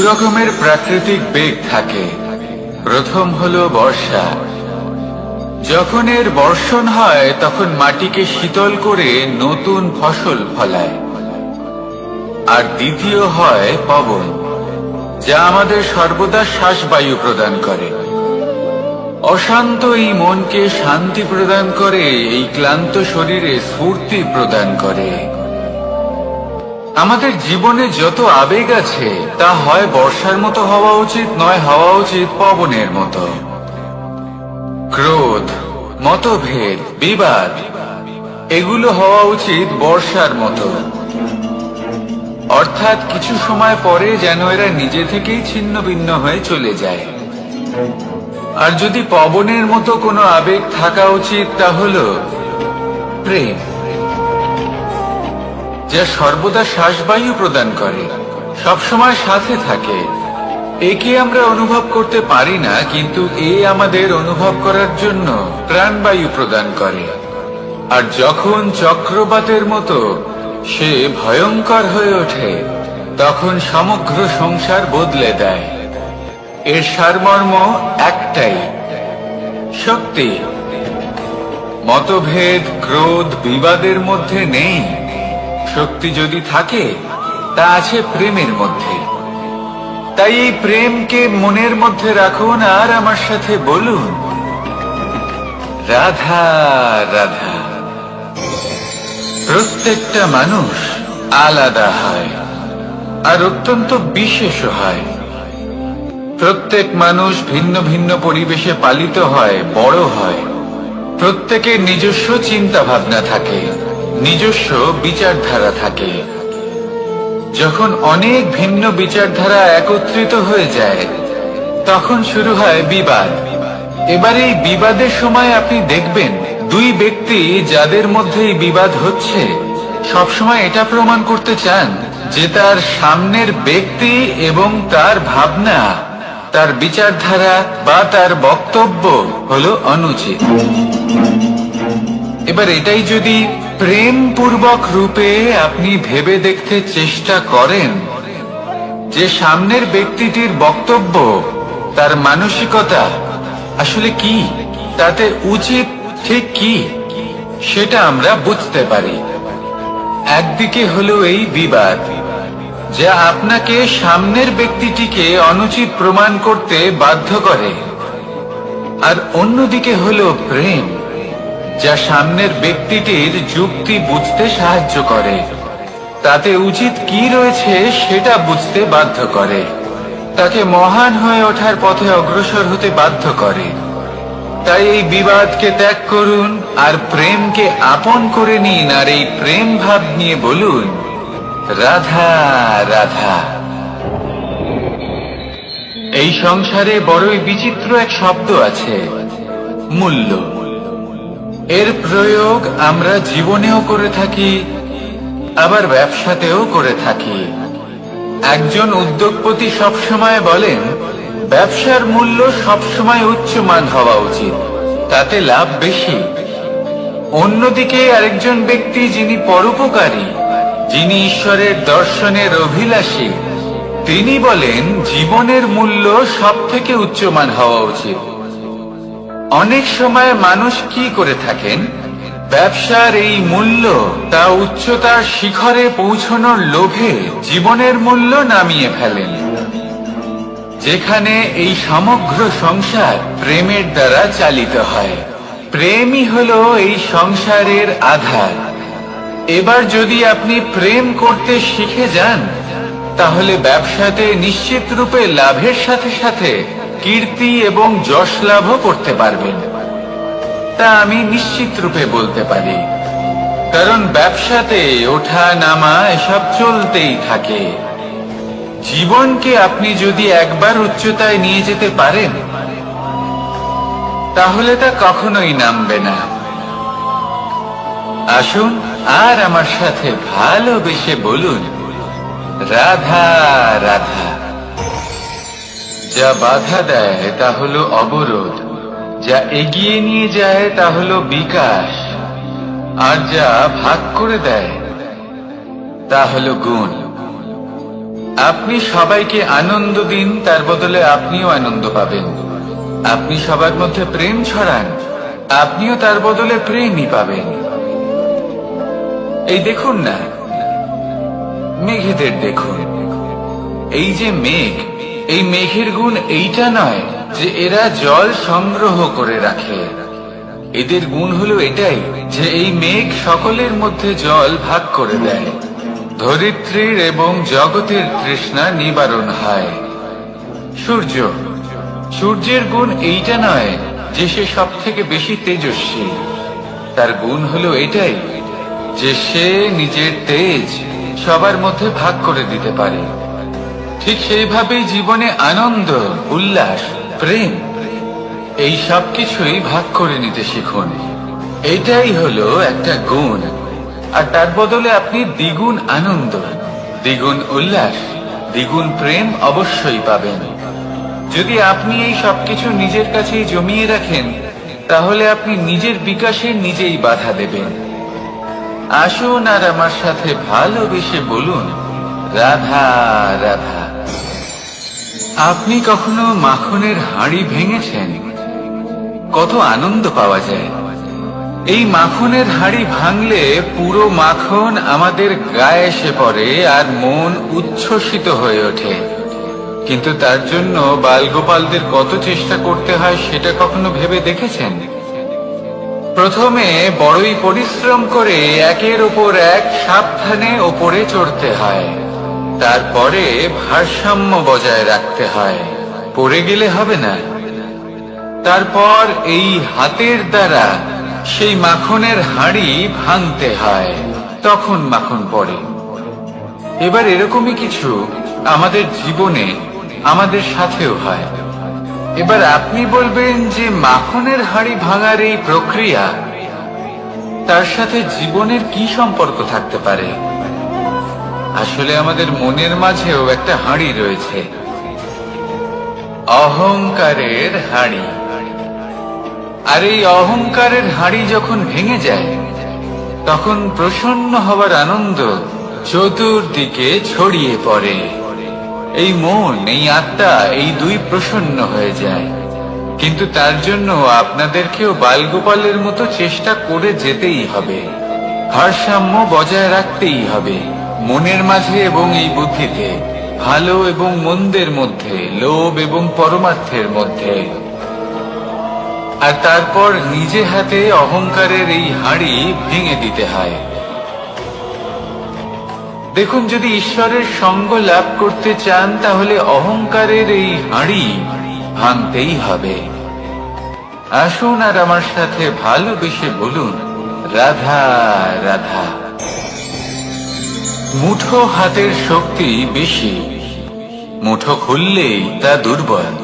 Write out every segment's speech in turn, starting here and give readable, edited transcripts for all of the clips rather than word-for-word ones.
রকমের প্রাকৃতিক বেগ থাকে। প্রথম হলো বর্ষা। যখন এর বর্ষণ হয় তখন মাটিকে শীতল করে নতুন ফসল ফলায়। আর দ্বিতীয় হয় পবন, যা আমাদের সর্বদা শ্বাসবায়ু প্রদান করে। অশান্ত এই মনকে শান্তি প্রদান করে, এই ক্লান্ত শরীরে স্ফূর্তি প্রদান করে। আমাদের জীবনে যত আবেগ আছে তা হয় বর্ষার মতো হওয়া উচিত, নয় হওয়া উচিত পবনের মতো। ক্রোধ, মতভেদ, বিবাদ এগুলো হওয়া উচিত বর্ষার মতো। অর্থাৎ কিছু সময় পরে যেন এরা নিজে থেকেই ছিন্ন ভিন্ন হয়ে চলে যায়। আর যদি পবনের মতো কোনো আবেগ থাকা উচিত তা হল প্রেম, যা সর্বদা শ্বাসবায়ু প্রদান করে, সবসময় সাথে থাকে। একে আমরা অনুভব করতে পারি না, কিন্তু এ আমাদের অনুভব করার জন্য প্রাণবায়ু প্রদান করে। আর যখন চক্রবাতের মতো সে ভয়ঙ্কর হয়ে ওঠে, তখন সমগ্র সংসার বদলে দেয়। এর সারমর্ম একটাই, শক্তি। মতভেদ, ক্রোধ, বিবাদের মধ্যে নেই। শক্তি যদি থাকে তা আছে প্রেমের মধ্যে। তাই এই প্রেমকে মনের মধ্যে রাখুন আর আমার সাথে বলুন, রাধা রাধা। প্রত্যেকটা মানুষ আলাদা হয় আর অত্যন্ত বিশেষ হয়। প্রত্যেক মানুষ ভিন্ন ভিন্ন পরিবেশে পালিত হয়, বড় হয়। প্রত্যেকের নিজস্ব চিন্তা ভাবনা থাকে, নিজস্ব বিচারধারা থাকে। যখন অনেক ভিন্ন বিচারধারা একত্রিত হয়ে যায়, তখন শুরু হয় বিবাদ। এবার এই বিবাদের সময় আপনি দেখবেন দুই ব্যক্তি যাদের মধ্যে এই বিবাদ হচ্ছে সবসময় এটা প্রমাণ করতে চান যে তার সামনের ব্যক্তি এবং তার ভাবনা, তার বিচারধারা বা তার বক্তব্য হলো অনুচিত। এবার এটাই যদি প্রেম পূর্বক রূপে আপনি ভেবে দেখতে চেষ্টা করেন যে সামনের ব্যক্তিটির বক্তব্য, তার মানসিকতা আসলে কি, তাতে উচিত ঠিক কি, সেটা আমরা বুঝতে পারি। একদিকে হলো এই বিবাদ, যা আপনাকে সামনের ব্যক্তিটিকে অনুচিত প্রমাণ করতে বাধ্য করে। আর অন্যদিকে হলো প্রেম, যা সামনের ব্যক্তিটির যুক্তি বুঝতে সাহায্য করে, তাতে উচিত কি রয়েছে সেটা বুঝতে বাধ্য করে, তাকে মহান হয়ে ওঠার পথে অগ্রসর হতে বাধ্য করে। তাই এই বিবাদকে ত্যাগ করুন আর প্রেমকে আপন করে নিন, আর এই প্রেম ভাব নিয়ে বলুন, রাধা রাধা। এই সংসারে বড়ই বিচিত্র এক শব্দ আছে, মূল্য। এর প্রয়োগ আমরা জীবনেও করে থাকি, আবার ব্যবসাতেও করে থাকি। একজন উদ্যোগপতি সবসময় বলেন, ব্যবসার মূল্য সবসময় উচ্চমান হওয়া উচিত, তাতে লাভ বেশি। অন্যদিকে আরেকজন ব্যক্তি যিনি পরোপকারী, যিনি ঈশ্বরের দর্শনের অভিলাষী, তিনি বলেন জীবনের মূল্য সব থেকে উচ্চমান হওয়া উচিত। অনেক সময় মানুষ কি করে থাকেন, ব্যবসার এই মূল্য তা উচ্চতার শিখরে পৌঁছানোর লোভে জীবনের মূল্য নামিয়ে ফেলেন। যেখানে এই সমগ্র সংসার প্রেমের দ্বারা চালিত হয়, প্রেমই হলো এই সংসারের আধার। এবার যদি আপনি প্রেম করতে শিখে যান, তাহলে ব্যবসাতে নিশ্চিত রূপে লাভের সাথে সাথে কীর্তি এবং যশ লাভও করতে পারবেন। তা আমি নিশ্চিত রূপে বলতে পারি, কারণ ব্যবসাতে ওঠা নামা এসব চলতেই থাকে। জীবনকে আপনি যদি একবার উচ্চতায় নিয়ে যেতে পারেন, তাহলে তা কখনোই নামবে না। আসুন আর আমার সাথে ভালোবেসে বলুন, রাধা রাধা। যা বাধা দেয় তা হলো অবরোধ, যা এগিয়ে নিয়ে যায় তা হলো বিকাশ, আর যা ভাগ করে দেয় তা হলো গুণ। আপনি সবাইকে আনন্দ দিন, তার বদলে আপনিও আনন্দ পাবেন। আপনি সবার মধ্যে প্রেম ছড়ান, আপনিও তার বদলে প্রেমই পাবেন। এই দেখুন না, মেঘেদের দেখুন। এই যে মেঘ, এই মেঘের গুণ এইটা নয় যে এরা জল সংগ্রহ করে রাখে। এদের গুণ হলো এটাই যে এই মেঘ সকলের মধ্যে জল ভাগ করে দেয়। ধরিত্রীর এবং জগতের তৃষ্ণা নিবারণ হয়। সূর্য, সূর্যের গুণ এইটা নয় যে সে সব থেকে বেশি তেজস্বী। তার গুণ হলো এটাই যে সে নিজের তেজ সবার মধ্যে ভাগ করে দিতে পারে। ঠিক সেইভাবেই জীবনে আনন্দ, উল্লাস, প্রেম এই সব কিছুই ভাগ করে নিতে শিখুন। এটাই হলো একটা গুণ। আর তার বদলে আপনি দ্বিগুণ আনন্দ, দ্বিগুণ উল্লাস, দ্বিগুণ প্রেম অবশ্যই পাবেন। যদি আপনি এই সবকিছু নিজের কাছেই জমিয়ে রাখেন, তাহলে আপনি নিজের বিকাশে নিজেই বাধা দেবেন। আসুন আর আমার সাথে ভালোবেসে বলুন, রাধা রাধা। আপনি কখনো মাখনের হাঁড়ি ভেঙেছেন? কত আনন্দ পাওয়া যায়। এই মাখনের হাঁড়ি ভাঙলে পুরো মাখন আমাদের গায়ে এসে পড়ে আর মন উচ্ছ্বসিত হয়ে ওঠে। কিন্তু তার জন্য বালগোপালদের কত চেষ্টা করতে হয় সেটা কখনো ভেবে দেখেছেন? প্রথমে বড়ই পরিশ্রম করে একের উপর এক সাবধানে ওপরে চড়তে হয়। তারপরে ভারসাম্য বজায় রাখতে হয়, পড়ে গেলে হবে না। তারপর এই হাতের দ্বারা সেই মাখনের হাঁড়ি ভাঙতে হয়, তখন মাখন পড়ে। এবার এরকমই কিছু আমাদের জীবনে আমাদের সাথেও হয়। এবার আপনি বলবেন যে মাখনের হাঁড়ি ভাঙার এই প্রক্রিয়া, তার সাথে জীবনের কি সম্পর্ক থাকতে পারে? আসলে আমাদের মনের মাঝেও একটা হাঁড়ি রয়েছে, অহংকারের হাঁড়ি। আর এই অহংকারের হাঁড়ি যখন ভেঙে যায়, তখন প্রসন্ন হবার আনন্দ চতুর্দিকে ছড়িয়ে পড়ে। এই মন, এই আত্মা, এই দুই প্রসন্ন হয়ে যায়। কিন্তু তার জন্য আপনাদেরকেও বালগোপালের মতো চেষ্টা করে যেতেই হবে। ভারসাম্য বজায় রাখতেই হবে মনের মাঝে এবং এই বুদ্ধিতে, ভালো এবং মন্দের মধ্যে, লোভ এবং পরমার্থের মধ্যে। আর তারপর নিজে হাতে অহংকারের এই হাঁড়ি ভেঙে দিতে হয়। দেখুন, যদি ঈশ্বরের সঙ্গ লাভ করতে চান, তাহলে অহংকারের এই হাঁড়ি ভাঙতেই হবে। আসুন আর আমার সাথে ভালোবেসে বলুন, রাধা রাধা। মুঠো হাতের শক্তি বেশি, মুঠো খুললেই তা দুর্বল।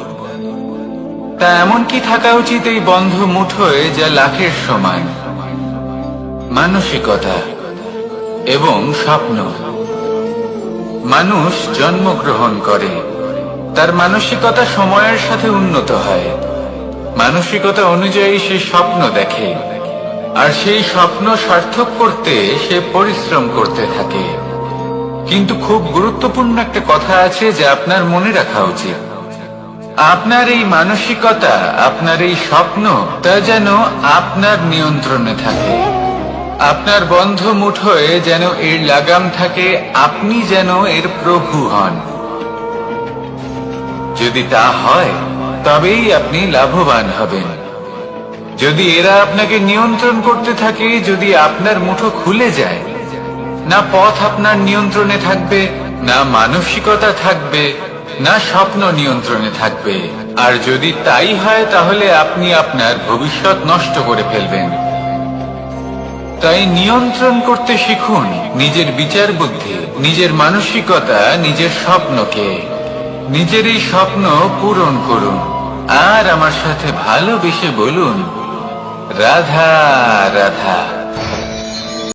তা এমন কি থাকা উচিত এই বন্ধ মুঠোয় যা লাখের সমান? মানসিকতা এবং স্বপ্ন। মানুষ জন্মগ্রহণ করে, তার মানসিকতা সময়ের সাথে উন্নত হয়। মানসিকতা অনুযায়ী সে স্বপ্ন দেখে, আর সেই স্বপ্ন সার্থক করতে সে পরিশ্রম করতে থাকে। কিন্তু খুব গুরুত্বপূর্ণ একটা কথা আছে যা আপনার মনে রাখা উচিত। আপনার এই মানসিকতা, আপনার এই স্বপ্ন, তা যেন আপনার নিয়ন্ত্রণে থাকে। আপনার বন্ধ মুঠোয় যেন এর লাগাম থাকে, আপনি যেন এর প্রভু হন। যদি তা হয়, তবেই আপনি লাভবান হবেন। যদি এরা আপনাকে নিয়ন্ত্রণ করতে থাকে, যদি আপনার মুঠো খুলে যায়, না পথ আপনার নিয়ন্ত্রণে থাকবে, না মানসিকতা থাকবে, না স্বপ্ন নিয়ন্ত্রণে থাকবে। আর যদি তাই হয়, তাহলে আপনি আপনার ভবিষ্যৎ নষ্ট করে ফেলবেন। তাই নিয়ন্ত্রণ করতে শিখুন নিজের বিচার বুদ্ধি, নিজের মানসিকতা, নিজের স্বপ্নকে। নিজের এই স্বপ্ন পূরণ করুন আর আমার সাথে ভালোবেসে বলুন, রাধা রাধা।